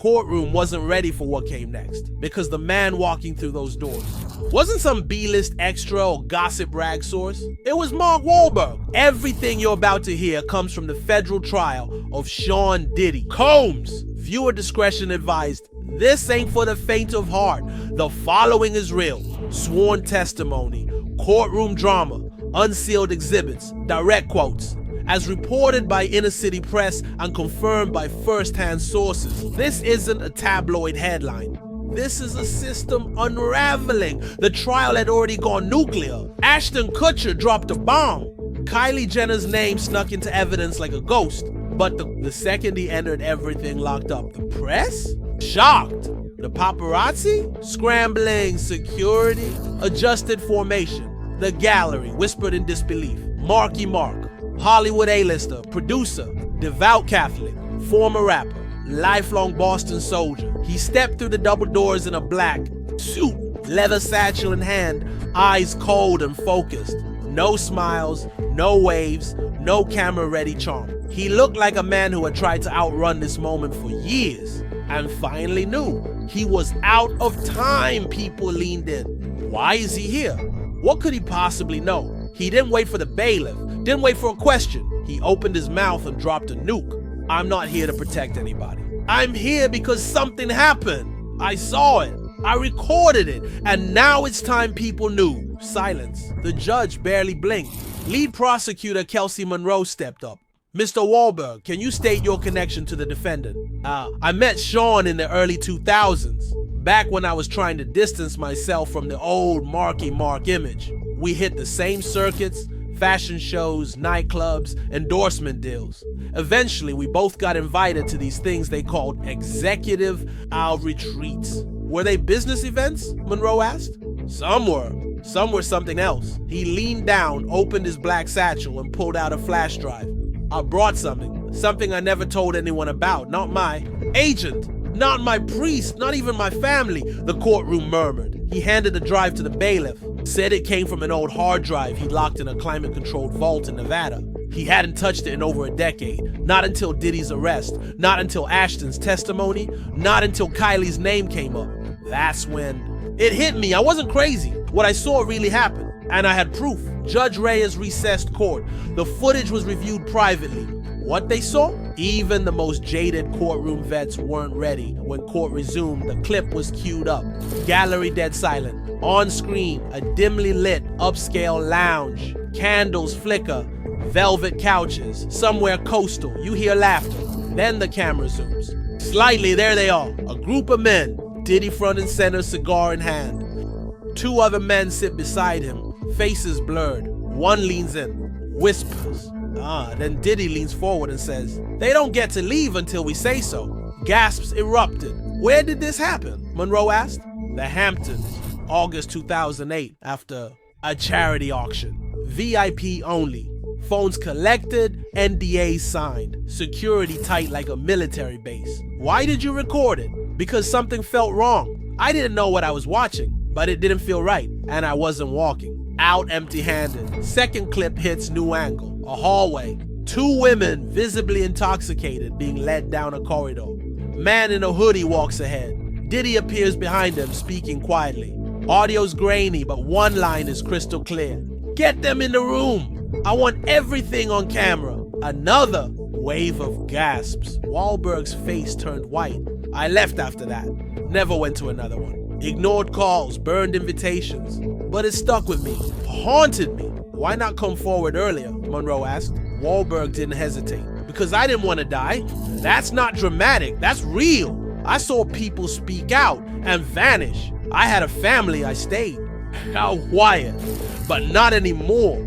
courtroom wasn't ready for what came next, because the man walking through those doors wasn't some B-list extra or gossip rag source. It was Mark Wahlberg. Everything you're about to hear comes from the federal trial of Sean Diddy Combs. Viewer discretion advised. This ain't for the faint of heart. The following is real. Sworn testimony, courtroom drama, unsealed exhibits, direct quotes, as reported by inner city press and confirmed by first-hand sources. This isn't a tabloid headline. This is a system unraveling. The trial had already gone nuclear. Ashton Kutcher dropped a bomb. Kylie Jenner's name snuck into evidence like a ghost. But the second he entered, everything locked up. The press? Shocked. The paparazzi? Scrambling. Security? Adjusted formation. The gallery whispered in disbelief. Marky Mark. Hollywood A-lister. Producer. Devout Catholic. Former rapper. Lifelong Boston soldier. He stepped through the double doors in a black suit, leather satchel in hand, eyes cold and focused. No smiles, no waves, no camera-ready charm. He looked like a man who had tried to outrun this moment for years and finally knew he was out of time. People leaned in. Why is he here? What could he possibly know? He didn't wait for the bailiff, didn't wait for a question. He opened his mouth and dropped a nuke. I'm not here to protect anybody. I'm here because something happened. I saw it. I recorded it. And now it's time people knew. Silence. The judge barely blinked. Lead prosecutor Kelsey Monroe stepped up. Mr. Wahlberg, can you state your connection to the defendant? I met Sean in the early 2000s, back when I was trying to distance myself from the old Marky Mark image. We hit the same circuits, fashion shows, nightclubs, endorsement deals. Eventually, we both got invited to these things they called executive retreats. Were they business events? Monroe asked. Some were something else. He leaned down, opened his black satchel, and pulled out a flash drive. I brought something I never told anyone about, not my agent, not my priest, not even my family, the courtroom murmured. He handed the drive to the bailiff, said it came from an old hard drive he locked in a climate-controlled vault in Nevada. He hadn't touched it in over a decade, not until Diddy's arrest, not until Ashton's testimony, not until Kylie's name came up. That's when it hit me. I wasn't crazy. What I saw really happened, and I had proof. Judge Reyes recessed court. The footage was reviewed privately. What they saw? Even the most jaded courtroom vets weren't ready. When court resumed, the clip was queued up. Gallery dead silent. On screen, a dimly lit, upscale lounge. Candles flicker. Velvet couches. Somewhere coastal. You hear laughter. Then the camera zooms. Slightly, there they are. A group of men. Diddy front and center, cigar in hand. Two other men sit beside him. Faces blurred. One leans in. Whispers. Then Diddy leans forward and says, "They don't get to leave until we say so." Gasps erupted. Where did this happen? Monroe asked. The Hamptons, August 2008, after a charity auction. VIP only. Phones collected, NDAs signed. Security tight like a military base. Why did you record it? Because something felt wrong. I didn't know what I was watching, but it didn't feel right, and I wasn't walking. Out empty-handed. Second clip hits new angle. A hallway. Two women, visibly intoxicated, being led down a corridor. Man in a hoodie walks ahead. Diddy appears behind him, speaking quietly. Audio's grainy, but one line is crystal clear. "Get them in the room. I want everything on camera." Another wave of gasps. Wahlberg's face turned white. I left after that. Never went to another one. Ignored calls, burned invitations. But it stuck with me. Haunted me. Why not come forward earlier? Monroe asked. Wahlberg didn't hesitate. Because I didn't want to die. That's not dramatic. That's real. I saw people speak out and vanish. I had a family. I stayed. How quiet. But not anymore.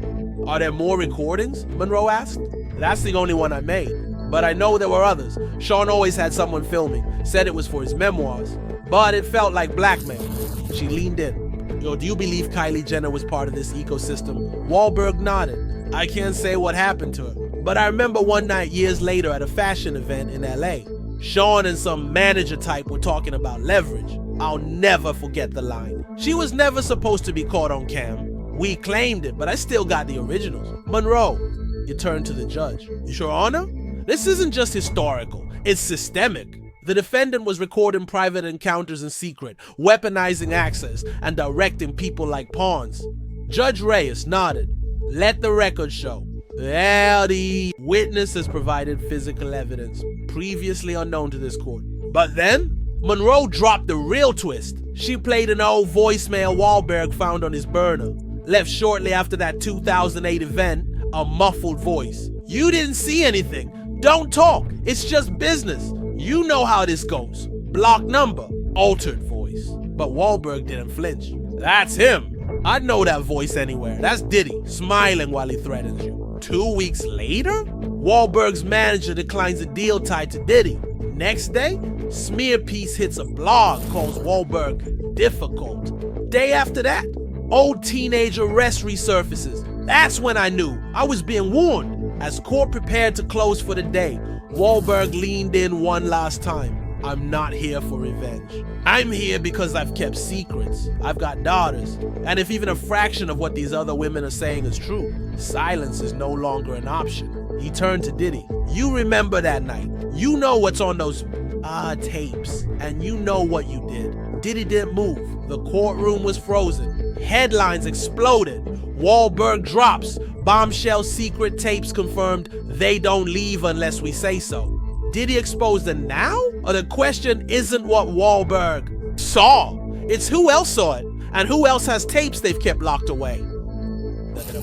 Are there more recordings? Monroe asked. That's the only one I made. But I know there were others. Sean always had someone filming. Said it was for his memoirs. But it felt like blackmail. She leaned in. Yo, do you believe Kylie Jenner was part of this ecosystem? Wahlberg nodded. I can't say what happened to her. But I remember one night years later at a fashion event in LA. Sean and some manager type were talking about leverage. I'll never forget the line. She was never supposed to be caught on cam. We claimed it, but I still got the originals. Monroe, you turned to the judge. Your Honor, this isn't just historical, it's systemic. The defendant was recording private encounters in secret, weaponizing access, and directing people like pawns. Judge Reyes nodded. Let the record show. Well, the witness has provided physical evidence previously unknown to this court. But then, Monroe dropped the real twist. She played an old voicemail Wahlberg found on his burner. Left shortly after that 2008 event, a muffled voice. You didn't see anything. Don't talk. It's just business. You know how this goes. Block number. Altered voice. But Wahlberg didn't flinch. That's him. I'd know that voice anywhere. That's Diddy, smiling while he threatens you. 2 weeks later, Wahlberg's manager declines a deal tied to Diddy. Next day, smear piece hits a blog, calls Wahlberg difficult. Day after that, old teenage arrest resurfaces. That's when I knew I was being warned. As court prepared to close for the day, Wahlberg leaned in one last time. I'm not here for revenge. I'm here because I've kept secrets. I've got daughters. And if even a fraction of what these other women are saying is true, silence is no longer an option. He turned to Diddy. You remember that night. You know what's on those tapes. And you know what you did. Diddy didn't move. The courtroom was frozen. Headlines exploded. Wahlberg drops. Bombshell secret tapes confirmed they don't leave unless we say so. Did he expose them now? Or the question isn't what Wahlberg saw. It's who else saw it and who else has tapes they've kept locked away.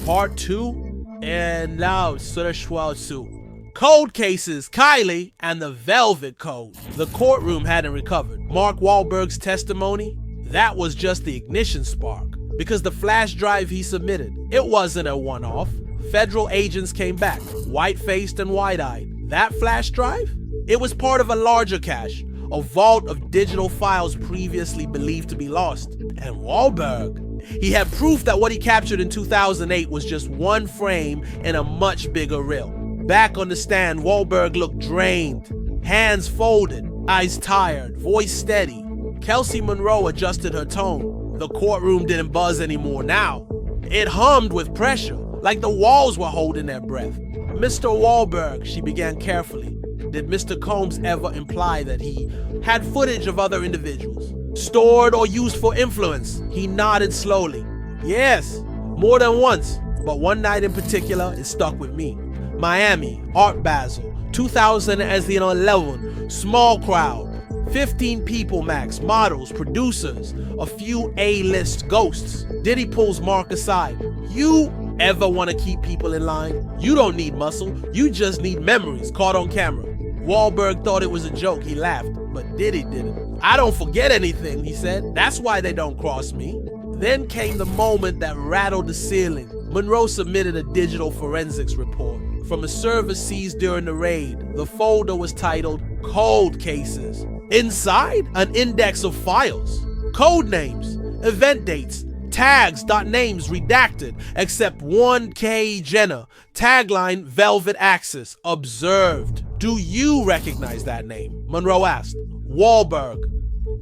Part 2 and now Cold Cases, Kylie and the Velvet Code. The courtroom hadn't recovered. Mark Wahlberg's testimony, that was just the ignition spark. Because the flash drive he submitted, it wasn't a one-off. Federal agents came back, white-faced and wide-eyed. That flash drive? It was part of a larger cache, a vault of digital files previously believed to be lost. And Wahlberg, he had proof that what he captured in 2008 was just one frame in a much bigger reel. Back on the stand, Wahlberg looked drained, hands folded, eyes tired, voice steady. Kelsey Monroe adjusted her tone. The courtroom didn't buzz anymore now. It hummed with pressure, like the walls were holding their breath. Mr. Wahlberg, she began carefully. Did Mr. Combs ever imply that he had footage of other individuals, stored or used for influence? He nodded slowly. Yes, more than once, but one night in particular, it stuck with me. Miami, Art Basel, 2011, small crowd, 15 people max, models, producers, a few A-list ghosts. Diddy pulls Mark aside. You ever want to keep people in line? You don't need muscle, you just need memories caught on camera. Wahlberg thought it was a joke, he laughed, but Diddy didn't. I don't forget anything, he said. That's why they don't cross me. Then came the moment that rattled the ceiling. Monroe submitted a digital forensics report. From a server seized during the raid, the folder was titled Cold Cases. Inside, an index of files, code names, event dates, tags, names redacted, except 1K Jenner, tagline Velvet Axis, observed. Do you recognize that name? Monroe asked. Wahlberg.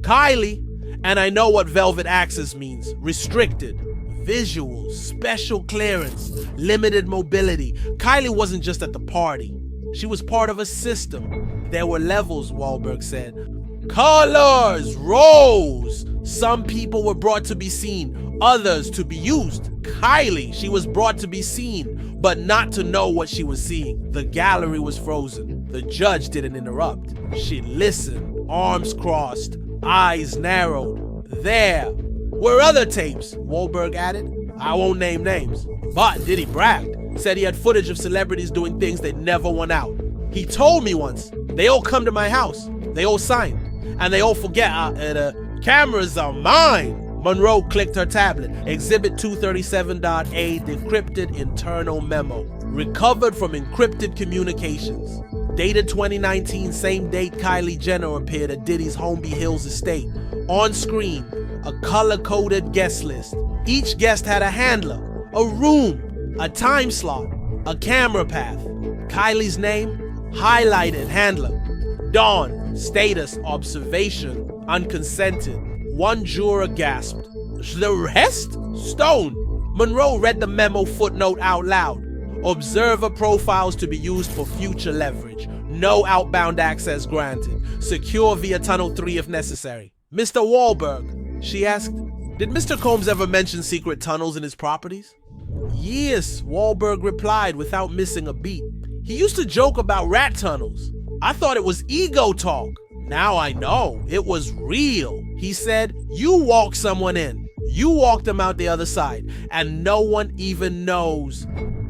Kylie, and I know what Velvet Axis means, restricted. Visuals, special clearance, limited mobility. Kylie wasn't just at the party. She was part of a system. There were levels, Wahlberg said. Colors, roles. Some people were brought to be seen, others to be used. Kylie, she was brought to be seen, but not to know what she was seeing. The gallery was frozen. The judge didn't interrupt. She listened, arms crossed, eyes narrowed. There were other tapes, Wahlberg added. I won't name names. But Diddy bragged, said he had footage of celebrities doing things they never went out. He told me once, they all come to my house, they all sign, and they all forget, the cameras are mine. Monroe clicked her tablet. Exhibit 237.A, decrypted internal memo. Recovered from encrypted communications. Dated 2019, same date Kylie Jenner appeared at Diddy's Holmby Hills estate. On screen, a color-coded guest list. Each guest had a handler, a room, a time slot, a camera path. Kylie's name, highlighted handler. Dawn, status, observation, unconsented. One juror gasped. The rest? Stone. Monroe read the memo footnote out loud. Observer profiles to be used for future leverage. No outbound access granted. Secure via Tunnel 3 if necessary. Mr. Wahlberg, she asked, did Mr. Combs ever mention secret tunnels in his properties? Yes, Wahlberg replied without missing a beat. He used to joke about rat tunnels. I thought it was ego talk. Now I know, it was real. He said, you walk someone in, you walk them out the other side, and no one even knows.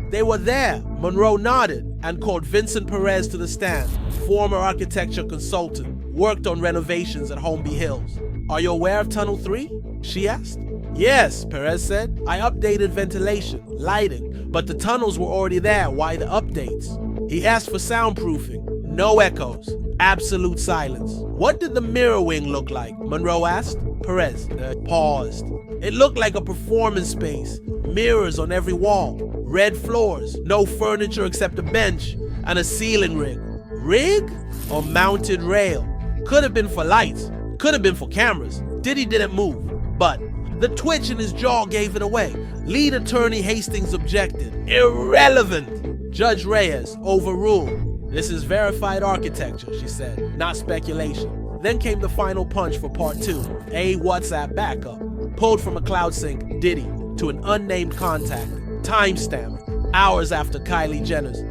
They were there. Monroe nodded and called Vincent Perez to the stand, former architecture consultant, worked on renovations at Holmby Hills. Are you aware of Tunnel 3? She asked. Yes, Perez said. I updated ventilation, lighting, but the tunnels were already there. Why the updates? He asked for soundproofing. No echoes. Absolute silence. What did the mirror wing look like? Monroe asked. Perez paused. It looked like a performance space. Mirrors on every wall. Red floors. No furniture except a bench and a ceiling rig. Rig or mounted rail? Could have been for lights. Could have been for cameras. Diddy didn't move. But the twitch in his jaw gave it away. Lead attorney Hastings objected. Irrelevant. Judge Reyes overruled. This is verified architecture, she said, not speculation. Then came the final punch for part 2, a WhatsApp backup, pulled from a cloud sync, Diddy, to an unnamed contact, timestamp, hours after Kylie Jenner's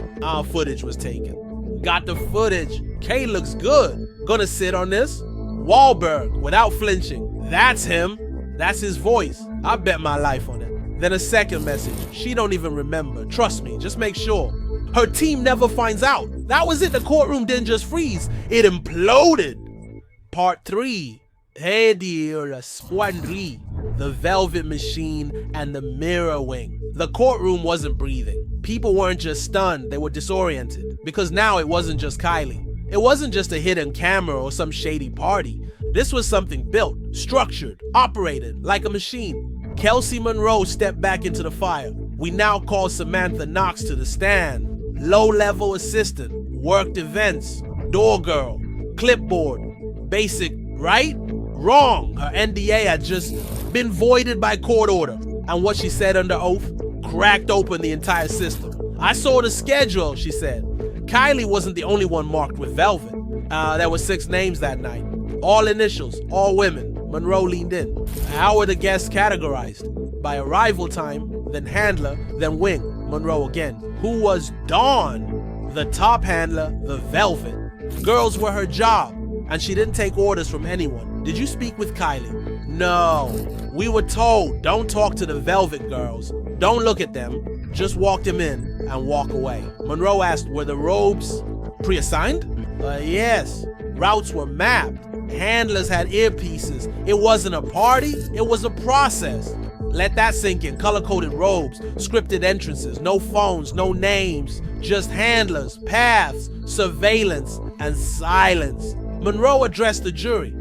footage was taken. Got the footage. K looks good. Gonna sit on this? Wahlberg, without flinching. That's him. That's his voice. I bet my life on it. Then a second message. She don't even remember. Trust me, just make sure. Her team never finds out. That was it. The courtroom didn't just freeze. It imploded. Part 3. Hey dear, Squandry. The Velvet Machine and the Mirror Wing. The courtroom wasn't breathing. People weren't just stunned, they were disoriented. Because now it wasn't just Kylie. It wasn't just a hidden camera or some shady party. This was something built, structured, operated like a machine. Kelsey Monroe stepped back into the fire. We now call Samantha Knox to the stand. Low-level assistant, worked events, door girl, clipboard, basic, right? Wrong. Her NDA had just been voided by court order. And what she said under oath cracked open the entire system. I saw the schedule, she said. Kylie wasn't the only one marked with velvet. There were 6 names that night. All initials, all women. Monroe leaned in. How were the guests categorized? By arrival time, then handler, then wing. Monroe again. Who was Dawn? The top handler, the velvet. Girls were her job, and she didn't take orders from anyone. Did you speak with Kylie? No. We were told, don't talk to the velvet girls. Don't look at them. Just walk them in and walk away. Monroe asked, were the robes pre-assigned? Yes. Routes were mapped. Handlers had earpieces. It wasn't a party, it was a process. Let that sink in. Color-coded robes, scripted entrances, no phones, no names, just handlers, paths, surveillance, and silence. Monroe addressed the jury.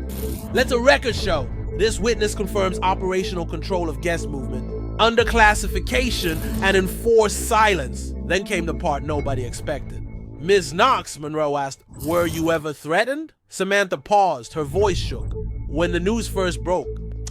Let the record show. This witness confirms operational control of guest movement, under classification, and enforced silence. Then came the part nobody expected. Ms. Knox, Monroe asked, were you ever threatened? Samantha paused, her voice shook. When the news first broke,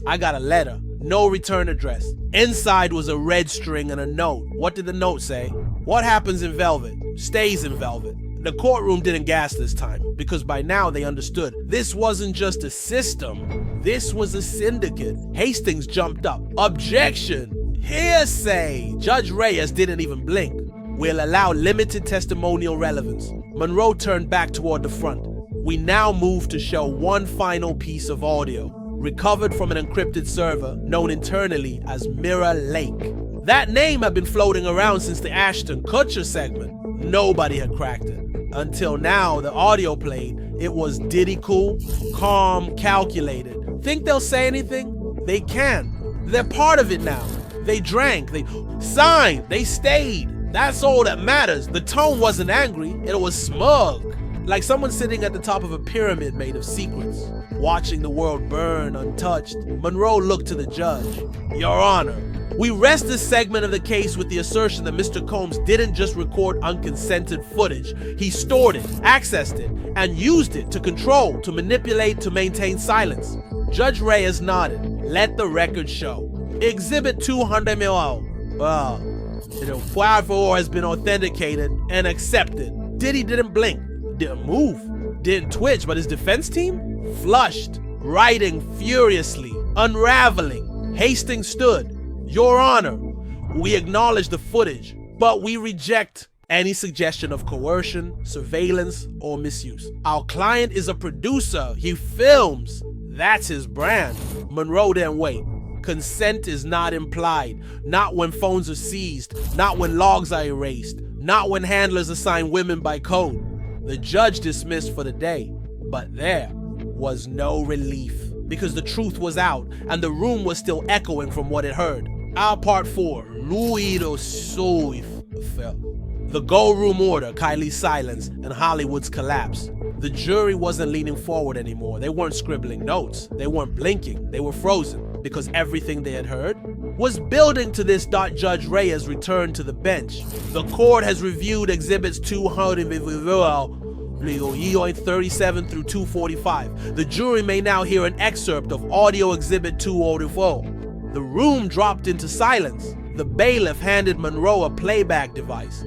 I got a letter, no return address. Inside was a red string and a note. What did the note say? What happens in velvet stays in velvet. The courtroom didn't gasp this time, because by now they understood this wasn't just a system, this was a syndicate. Hastings jumped up. Objection! Hearsay! Judge Reyes didn't even blink. We'll allow limited testimonial relevance. Monroe turned back toward the front. We now move to show one final piece of audio, recovered from an encrypted server known internally as Mirror Lake. That name had been floating around since the Ashton Kutcher segment. Nobody had cracked it. Until now, the audio played. It was Diddy cool, calm, calculated. Think they'll say anything? They can. They're part of it now. They drank, they signed, they stayed. That's all that matters. The tone wasn't angry, it was smug. Like someone sitting at the top of a pyramid made of secrets, watching the world burn untouched. Monroe looked to the judge. Your Honor, we rest this segment of the case with the assertion that Mr. Combs didn't just record unconsented footage. He stored it, accessed it, and used it to control, to manipulate, to maintain silence. Judge Reyes nodded. Let the record show. Exhibit 200 mil. The file has been authenticated and accepted. Diddy didn't blink. didn't move, didn't twitch, but his defense team flushed, writing furiously, unraveling. Hastings stood. Your Honor, we acknowledge the footage, but we reject any suggestion of coercion, surveillance, or misuse. Our client is a producer. He films. That's his brand. Monroe didn't wait. Consent is not implied. Not when phones are seized. Not when logs are erased. Not when handlers assign women by code. The judge dismissed for the day. But there was no relief, because the truth was out and the room was still echoing from what it heard. Our part 4, Ruido Soif fell. The gold room order, Kylie's silence, and Hollywood's collapse. The jury wasn't leaning forward anymore. They weren't scribbling notes. They weren't blinking. They were frozen, because everything they had heard was building to this. Judge Reyes returned to the bench. The court has reviewed exhibits 237 through 245. The jury may now hear an excerpt of audio exhibit 204. The room dropped into silence. The bailiff handed Monroe a playback device.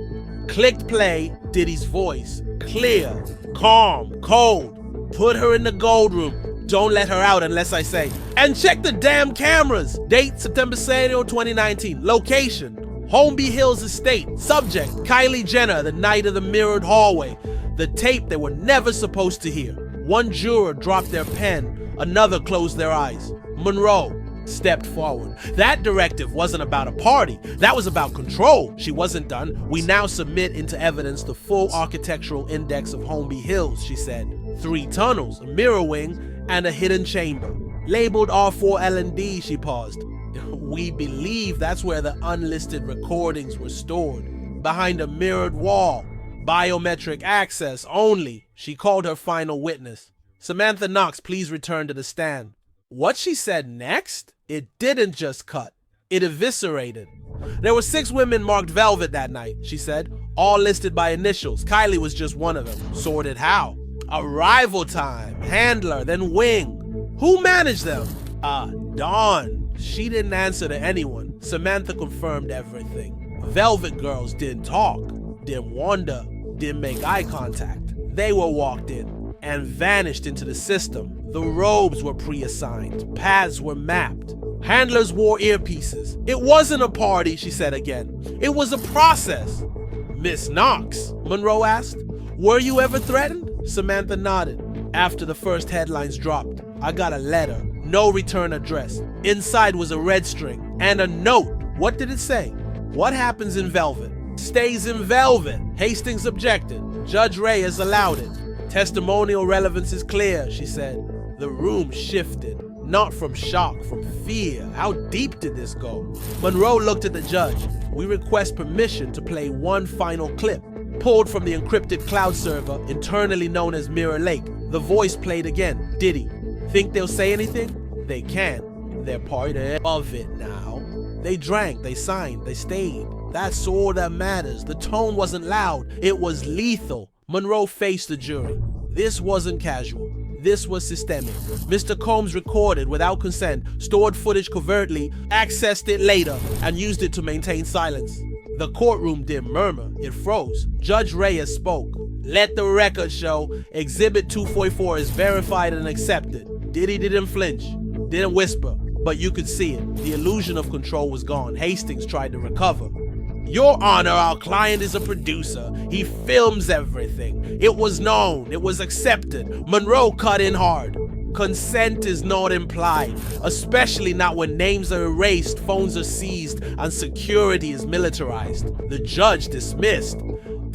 Clicked play, Diddy's voice. Clear, calm, cold. Put her in the gold room. Don't let her out unless I say. And check the damn cameras. Date, September 2nd, 2019. Location, Holmby Hills Estate. Subject, Kylie Jenner, the night of the mirrored hallway. The tape they were never supposed to hear. One juror dropped their pen. Another closed their eyes. Monroe stepped forward. That directive wasn't about a party. That was about control. She wasn't done. We now submit into evidence the full architectural index of Holmby Hills, she said. 3 tunnels, a mirror wing, and a hidden chamber. Labeled R4L&D, she paused. We believe that's where the unlisted recordings were stored. Behind a mirrored wall. Biometric access only. She called her final witness. Samantha Knox, please return to the stand. What she said next, it didn't just cut, it eviscerated. There were 6 women marked Velvet that night, she said, all listed by initials. Kylie was just one of them. Sorted how? Arrival time, handler, then wing. Who managed them? Dawn. She didn't answer to anyone. Samantha confirmed everything. Velvet girls didn't talk, didn't wander, didn't make eye contact. They were walked in and vanished into the system. The robes were pre-assigned. Paths were mapped. Handlers wore earpieces. It wasn't a party, she said again. It was a process. Miss Knox, Monroe asked, were you ever threatened? Samantha nodded. After the first headlines dropped, I got a letter. No return address. Inside was a red string and a note. What did it say? What happens in Velvet stays in Velvet. Hastings objected. Judge Reyes allowed it. Testimonial relevance is clear, she said. The room shifted, not from shock, from fear. How deep did this go? Monroe looked at the judge. We request permission to play one final clip, pulled from the encrypted cloud server internally known as Mirror Lake. The voice played again. Diddy. Think they'll say anything? They can't. They're part of it now. They drank, they signed, they stayed. That's all that matters. The tone wasn't loud. It was lethal. Monroe faced the jury. This wasn't casual. This was systemic. Mr. Combs recorded without consent, stored footage covertly, accessed it later, and used it to maintain silence. The courtroom didn't murmur, it froze. Judge Reyes spoke. Let the record show Exhibit 244 is verified and accepted. Diddy didn't flinch, didn't whisper, but you could see it. The illusion of control was gone. Hastings tried to recover. Your Honor, our client is a producer. He films everything. It was known. It was accepted. Monroe cut in hard. Consent is not implied, especially not when names are erased, phones are seized, and security is militarized. The judge dismissed.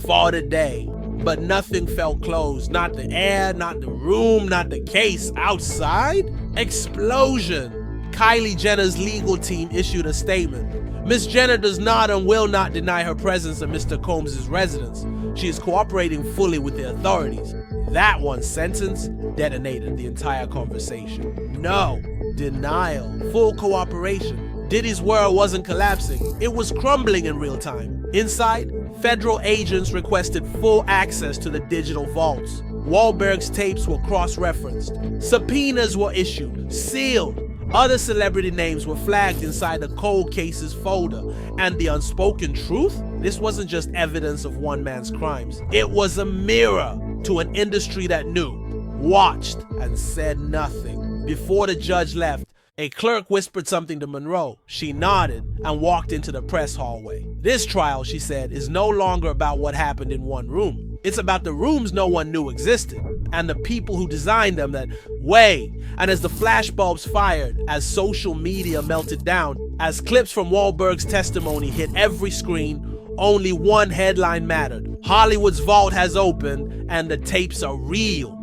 For the day. But nothing felt closed. Not the air, not the room, not the case. Outside? Explosion. Kylie Jenner's legal team issued a statement. Miss Jenner does not and will not deny her presence at Mr. Combs' residence. She is cooperating fully with the authorities. That one sentence detonated the entire conversation. No, denial, full cooperation. Diddy's world wasn't collapsing. It was crumbling in real time. Inside, federal agents requested full access to the digital vaults. Wahlberg's tapes were cross-referenced. Subpoenas were issued, sealed. Other celebrity names were flagged inside the cold cases folder. And the unspoken truth? This wasn't just evidence of one man's crimes. It was a mirror. to an industry that knew, watched, and said nothing. Before the judge left, a clerk whispered something to Monroe. She nodded and walked into the press hallway. This trial, she said, is no longer about what happened in one room. It's about the rooms no one knew existed, and the people who designed them that way. And as the flashbulbs fired, as social media melted down, as clips from Wahlberg's testimony hit every screen, only one headline mattered. Hollywood's vault has opened, and the tapes are real.